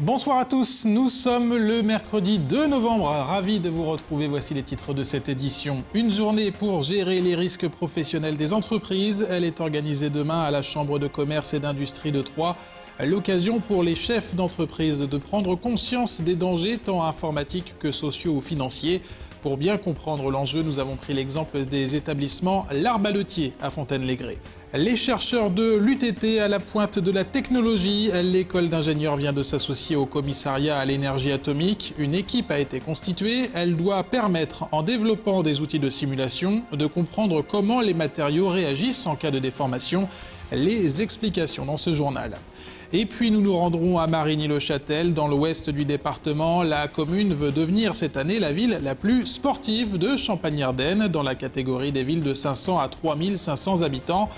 Bonsoir à tous, nous sommes le mercredi 2 novembre, ravis de vous retrouver. Voici les titres de cette édition. Une journée pour gérer les risques professionnels des entreprises. Elle est organisée demain à la Chambre de commerce et d'industrie de Troyes. L'occasion pour les chefs d'entreprise de prendre conscience des dangers tant informatiques que sociaux ou financiers. Pour bien comprendre l'enjeu, nous avons pris l'exemple des établissements L'Arbaletier à Fontaine-les-Grès. Les chercheurs de l'UTT à la pointe de la technologie, l'école d'ingénieurs vient de s'associer au commissariat à l'énergie atomique. Une équipe a été constituée, elle doit permettre, en développant des outils de simulation, de comprendre comment les matériaux réagissent en cas de déformation. Les explications dans ce journal. Et puis nous nous rendrons à Marigny-le-Châtel, dans l'ouest du département. La commune veut devenir cette année la ville la plus sportive de Champagne-Ardenne, dans la catégorie des villes de 500 à 3500 habitants.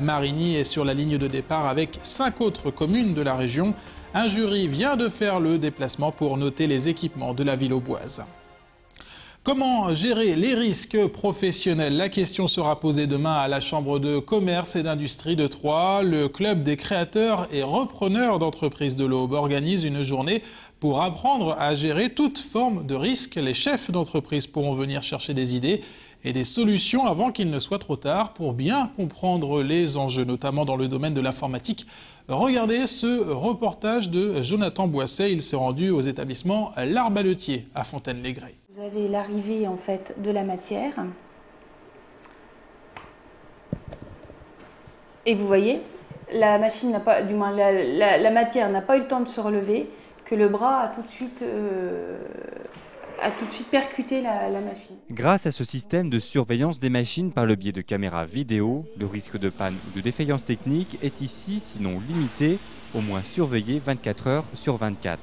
Marigny est sur la ligne de départ avec 5 autres communes de la région. Un jury vient de faire le déplacement pour noter les équipements de la ville auboise. Comment gérer les risques professionnels? La question sera posée demain à la Chambre de commerce et d'industrie de Troyes. Le club des créateurs et repreneurs d'entreprises de l'Aube organise une journée pour apprendre à gérer toute forme de risque. Les chefs d'entreprise pourront venir chercher des idées et des solutions avant qu'il ne soit trop tard pour bien comprendre les enjeux, notamment dans le domaine de l'informatique. Regardez ce reportage de Jonathan Boisset. Il s'est rendu aux établissements L'Arbaletier à Fontaine-les-Grès. Vous avez l'arrivée en fait de la matière. Et vous voyez, la machine n'a pas, du moins la matière n'a pas eu le temps de se relever, que le bras a tout de suite percuté la machine. Grâce à ce système de surveillance des machines par le biais de caméras vidéo, le risque de panne ou de défaillance technique est ici, sinon limité, au moins surveillé 24 heures sur 24.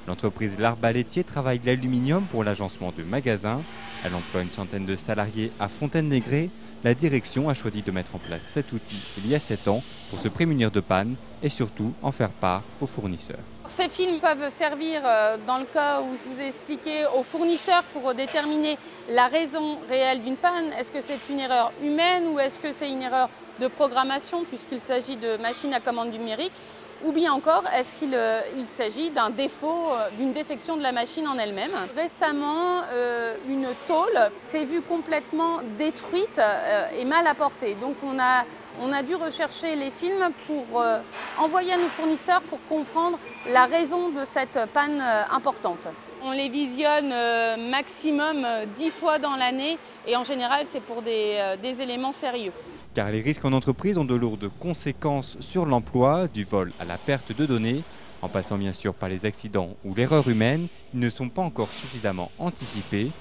L'entreprise L'Arbaletier travaille l'aluminium pour l'agencement de magasins. Elle emploie une centaine de salariés à Fontaine-les-Grès. La direction a choisi de mettre en place cet outil il y a 7 ans pour se prémunir de panne et surtout en faire part aux fournisseurs. Ces films peuvent servir, dans le cas où je vous ai expliqué, aux fournisseurs pour déterminer la raison réelle d'une panne. Est-ce que c'est une erreur humaine ou est-ce que c'est une erreur de programmation puisqu'il s'agit de machines à commande numérique? Ou bien encore, est-ce qu'il s'agit d'un défaut, d'une défection de la machine en elle-même? Récemment, une tôle s'est vue complètement détruite et mal apportée. Donc on a dû rechercher les films pour envoyer à nos fournisseurs pour comprendre la raison de cette panne importante. On les visionne maximum 10 fois dans l'année et en général c'est pour des éléments sérieux. Car les risques en entreprise ont de lourdes conséquences sur l'emploi, du vol à la perte de données. En passant bien sûr par les accidents ou l'erreur humaine, ils ne sont pas encore suffisamment anticipés.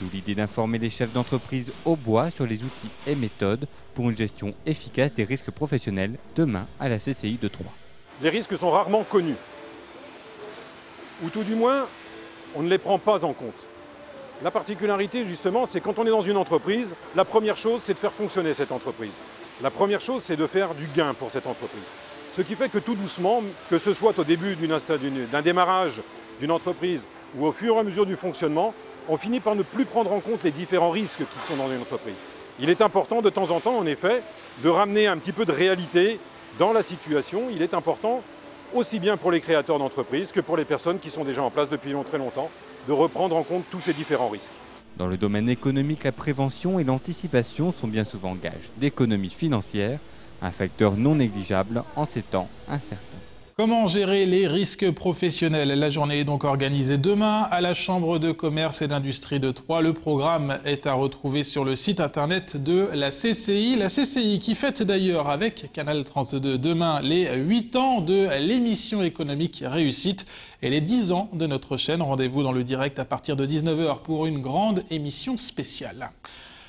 D'où l'idée d'informer les chefs d'entreprise au bois sur les outils et méthodes pour une gestion efficace des risques professionnels demain à la CCI de Troyes. Les risques sont rarement connus, ou tout du moins, on ne les prend pas en compte. La particularité, justement, c'est quand on est dans une entreprise, la première chose, c'est de faire fonctionner cette entreprise. La première chose, c'est de faire du gain pour cette entreprise. Ce qui fait que tout doucement, que ce soit au début d'un démarrage d'une entreprise ou au fur et à mesure du fonctionnement, on finit par ne plus prendre en compte les différents risques qui sont dans une entreprise. Il est important de temps en temps, en effet, de ramener un petit peu de réalité dans la situation. Il est important, aussi bien pour les créateurs d'entreprises que pour les personnes qui sont déjà en place depuis très longtemps, de reprendre en compte tous ces différents risques. Dans le domaine économique, la prévention et l'anticipation sont bien souvent gages d'économie financière, un facteur non négligeable en ces temps incertains. Comment gérer les risques professionnels? La journée est donc organisée demain à la Chambre de commerce et d'industrie de Troyes. Le programme est à retrouver sur le site internet de la CCI. La CCI qui fête d'ailleurs avec Canal 32 demain les 8 ans de l'émission économique Réussite et les 10 ans de notre chaîne. Rendez-vous dans le direct à partir de 19 h pour une grande émission spéciale.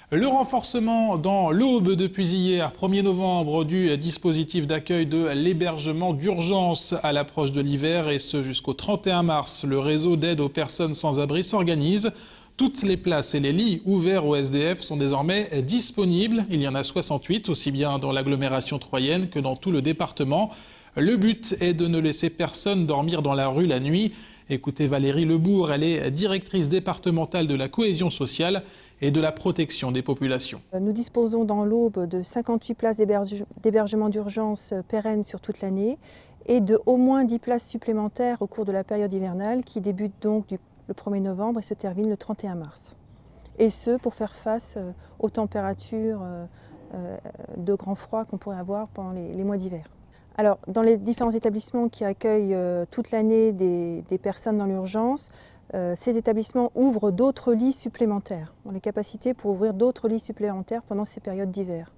Le renforcement dans l'Aube depuis hier, 1er novembre, du dispositif d'accueil de l'hébergement d'urgence à l'approche de l'hiver et ce jusqu'au 31 mars. Le réseau d'aide aux personnes sans abri s'organise. Toutes les places et les lits ouverts au SDF sont désormais disponibles. Il y en a 68, aussi bien dans l'agglomération troyenne que dans tout le département. Le but est de ne laisser personne dormir dans la rue la nuit. Écoutez Valérie Lebourg, elle est directrice départementale de la cohésion sociale et de la protection des populations. Nous disposons dans l'Aube de 58 places d'hébergement d'urgence pérennes sur toute l'année et de au moins 10 places supplémentaires au cours de la période hivernale qui débute donc le 1er novembre et se termine le 31 mars. Et ce, pour faire face aux températures de grand froid qu'on pourrait avoir pendant les mois d'hiver. Alors, dans les différents établissements qui accueillent toute l'année des personnes dans l'urgence, ces établissements ouvrent d'autres lits supplémentaires, ont les capacités pour ouvrir d'autres lits supplémentaires pendant ces périodes d'hiver.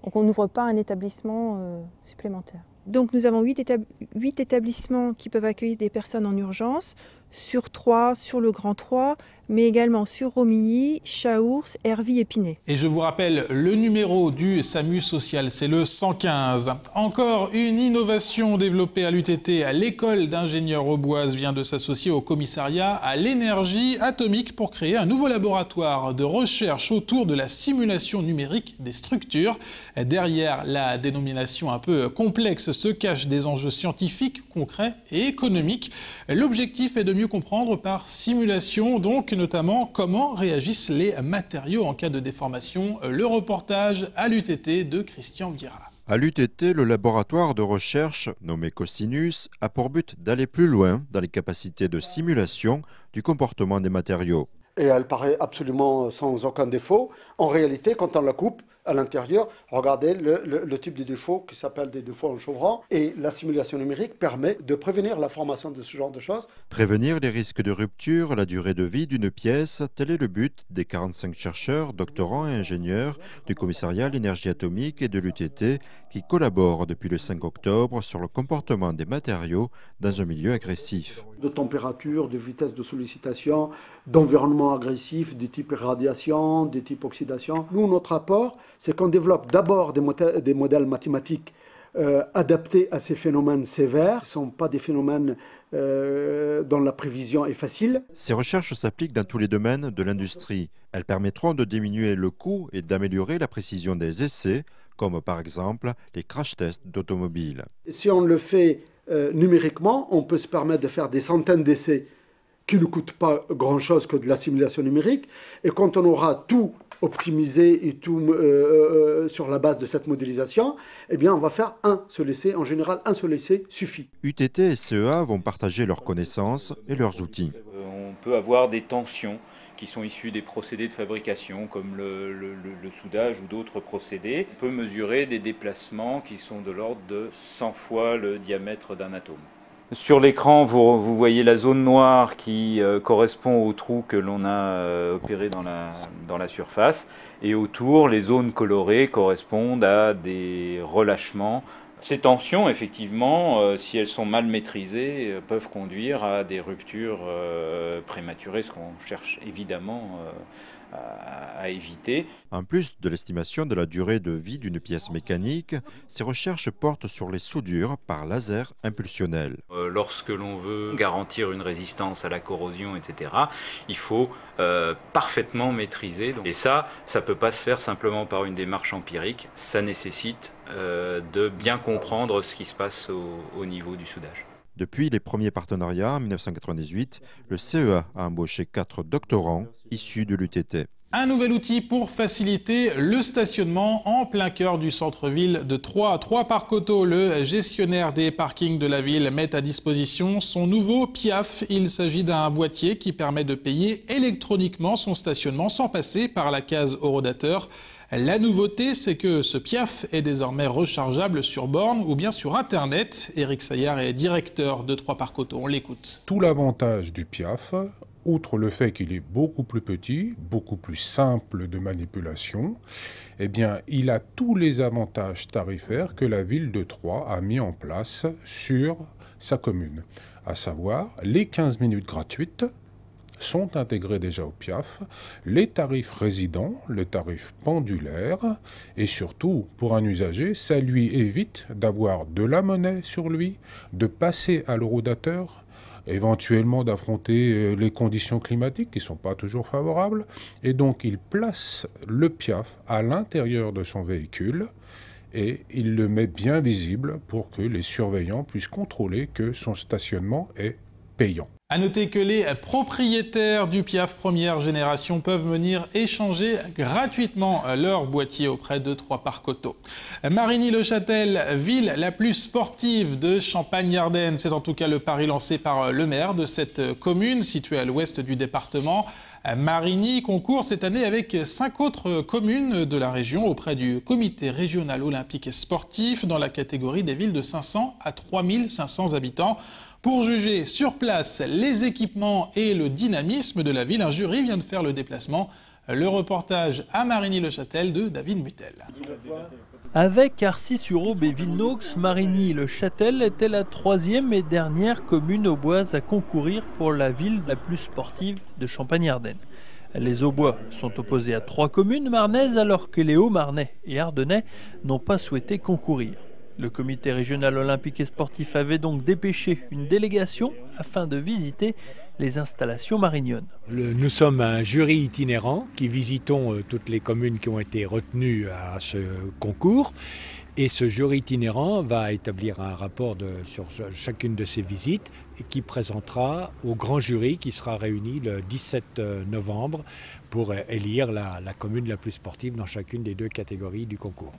Donc on n'ouvre pas un établissement supplémentaire. Donc nous avons 8 établissements qui peuvent accueillir des personnes en urgence, sur 3, sur le Grand 3, mais également sur Romilly, Chaours, Hervy et Pinet. Et je vous rappelle le numéro du SAMU social, c'est le 115. Encore une innovation développée à l'UTT. L'école d'ingénieurs auboise vient de s'associer au commissariat à l'énergie atomique pour créer un nouveau laboratoire de recherche autour de la simulation numérique des structures. Derrière la dénomination un peu complexe se cachent des enjeux scientifiques, concrets et économiques. L'objectif est de mieux comprendre par simulation, donc notamment comment réagissent les matériaux en cas de déformation. Le reportage à l'UTT de Christian Vieira. À l'UTT, le laboratoire de recherche, nommé Cosinus, a pour but d'aller plus loin dans les capacités de simulation du comportement des matériaux. Et elle paraît absolument sans aucun défaut. En réalité, quand on la coupe à l'intérieur, regardez le type de défaut qui s'appelle des défauts enchauvrants. Et la simulation numérique permet de prévenir la formation de ce genre de choses. Prévenir les risques de rupture, la durée de vie d'une pièce, tel est le but des 45 chercheurs, doctorants et ingénieurs du commissariat à l'énergie atomique et de l'UTT qui collaborent depuis le 5 octobre sur le comportement des matériaux dans un milieu agressif. De température, de vitesse de sollicitation, d'environnement agressif, de type radiation, de type oxydation. Nous, notre apport, c'est qu'on développe d'abord des modèles mathématiques adaptés à ces phénomènes sévères. Ce ne sont pas des phénomènes dont la prévision est facile. Ces recherches s'appliquent dans tous les domaines de l'industrie. Elles permettront de diminuer le coût et d'améliorer la précision des essais, comme par exemple les crash tests d'automobiles. Si on le fait numériquement, on peut se permettre de faire des centaines d'essais qui ne coûtent pas grand-chose que de la simulation numérique. Et quand on aura tout optimisé et tout sur la base de cette modélisation, eh bien on va faire un seul essai. En général, un seul essai suffit. UTT et CEA vont partager leurs connaissances et leurs outils. On peut avoir des tensions qui sont issus des procédés de fabrication comme le soudage ou d'autres procédés. On peut mesurer des déplacements qui sont de l'ordre de 100 fois le diamètre d'un atome. Sur l'écran, vous voyez la zone noire qui correspond au trou que l'on a opéré dans la surface. Et autour, les zones colorées correspondent à des relâchements. Ces tensions, effectivement, si elles sont mal maîtrisées, peuvent conduire à des ruptures prématurées, ce qu'on cherche évidemment à éviter. En plus de l'estimation de la durée de vie d'une pièce mécanique, ces recherches portent sur les soudures par laser impulsionnel. Lorsque l'on veut garantir une résistance à la corrosion, etc., il faut parfaitement maîtriser. Et ça ne peut pas se faire simplement par une démarche empirique, ça nécessite de bien comprendre ce qui se passe au niveau du soudage. Depuis les premiers partenariats en 1998, le CEA a embauché 4 doctorants issus de l'UTT. Un nouvel outil pour faciliter le stationnement en plein cœur du centre-ville de Troyes. Troyes Parcs Auto, le gestionnaire des parkings de la ville, met à disposition son nouveau PIAF. Il s'agit d'un boîtier qui permet de payer électroniquement son stationnement sans passer par la case horodateur. La nouveauté, c'est que ce PIAF est désormais rechargeable sur borne ou bien sur Internet. Éric Saillard est directeur de Troyes Parcs Auto. On l'écoute. Tout l'avantage du PIAF, outre le fait qu'il est beaucoup plus petit, beaucoup plus simple de manipulation, eh bien, il a tous les avantages tarifaires que la ville de Troyes a mis en place sur sa commune. À savoir, les 15 minutes gratuites sont intégrés déjà au PIAF, les tarifs résidents, le tarif pendulaire, et surtout, pour un usager, ça lui évite d'avoir de la monnaie sur lui, de passer à l'horodateur, éventuellement d'affronter les conditions climatiques qui ne sont pas toujours favorables, et donc il place le PIAF à l'intérieur de son véhicule, et il le met bien visible pour que les surveillants puissent contrôler que son stationnement est payant. A noter que les propriétaires du Piaf première génération peuvent venir échanger gratuitement leur boîtier auprès de 3 parcs auto. Marigny-le-Châtel, ville la plus sportive de Champagne-Ardenne. C'est en tout cas le pari lancé par le maire de cette commune située à l'ouest du département. Marigny concourt cette année avec 5 autres communes de la région auprès du comité régional olympique et sportif dans la catégorie des villes de 500 à 3500 habitants. Pour juger sur place les équipements et le dynamisme de la ville, un jury vient de faire le déplacement. Le reportage à Marigny-le-Châtel de David Mutel. Avec Arcis-sur-Aube et Villenox, Marigny-le-Châtel était la 3e et dernière commune auboise à concourir pour la ville la plus sportive de Champagne-Ardenne. Les Aubois sont opposés à 3 communes marnaises alors que les Hauts-Marnais et Ardennais n'ont pas souhaité concourir. Le comité régional olympique et sportif avait donc dépêché une délégation afin de visiter les installations marignonnes. Nous sommes un jury itinérant qui visitons toutes les communes qui ont été retenues à ce concours. Et ce jury itinérant va établir un rapport sur chacune de ces visites et qui présentera au grand jury qui sera réuni le 17 novembre pour élire la commune la plus sportive dans chacune des 2 catégories du concours.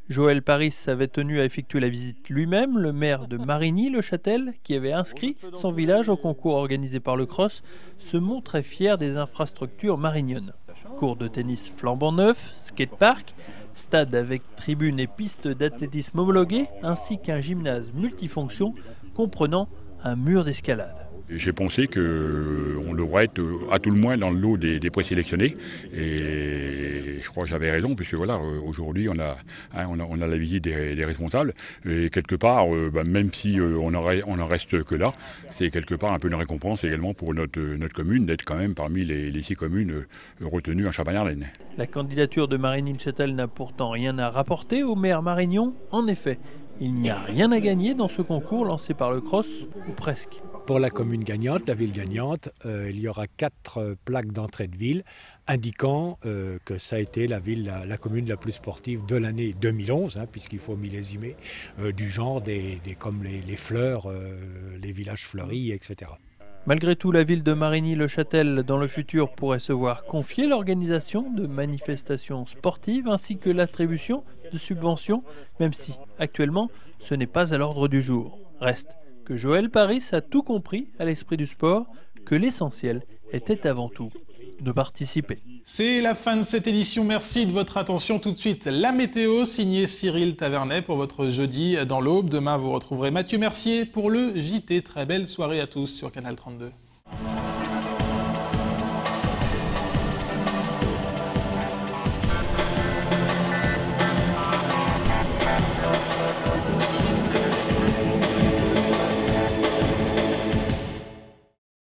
Joël Paris avait tenu à effectuer la visite lui-même. Le maire de Marigny-le-Châtel, qui avait inscrit son village au concours organisé par le CROSS, se montrait fier des infrastructures marignonnes. Cours de tennis flambant neuf, skatepark, stade avec tribune et piste d'athlétisme homologuées, ainsi qu'un gymnase multifonction comprenant un mur d'escalade. J'ai pensé qu'on devrait être à tout le moins dans le lot des présélectionnés et je crois que j'avais raison puisque voilà, aujourd'hui on a la visite des responsables et quelque part, même si on en reste que là, c'est quelque part un peu une récompense également pour notre commune d'être quand même parmi les 6 communes retenues en Champagne-Ardenne. La candidature de Marigny-le-Châtel n'a pourtant rien à rapporter au maire marignon. En effet, il n'y a rien à gagner dans ce concours lancé par le CROSS, ou presque. Pour la commune gagnante, la ville gagnante, il y aura 4 plaques d'entrée de ville indiquant que ça a été la commune la plus sportive de l'année 2011, puisqu'il faut millésimer, du genre comme les fleurs, les villages fleuris, etc. Malgré tout, la ville de Marigny-le-Châtel, dans le futur, pourrait se voir confier l'organisation de manifestations sportives ainsi que l'attribution de subventions, même si, actuellement, ce n'est pas à l'ordre du jour. Reste que Joël Paris a tout compris à l'esprit du sport, que l'essentiel était avant tout de participer. C'est la fin de cette édition, merci de votre attention. Tout de suite, la météo, signée Cyril Tavernet pour votre jeudi dans l'Aube. Demain, vous retrouverez Mathieu Mercier pour le JT. Très belle soirée à tous sur Canal 32.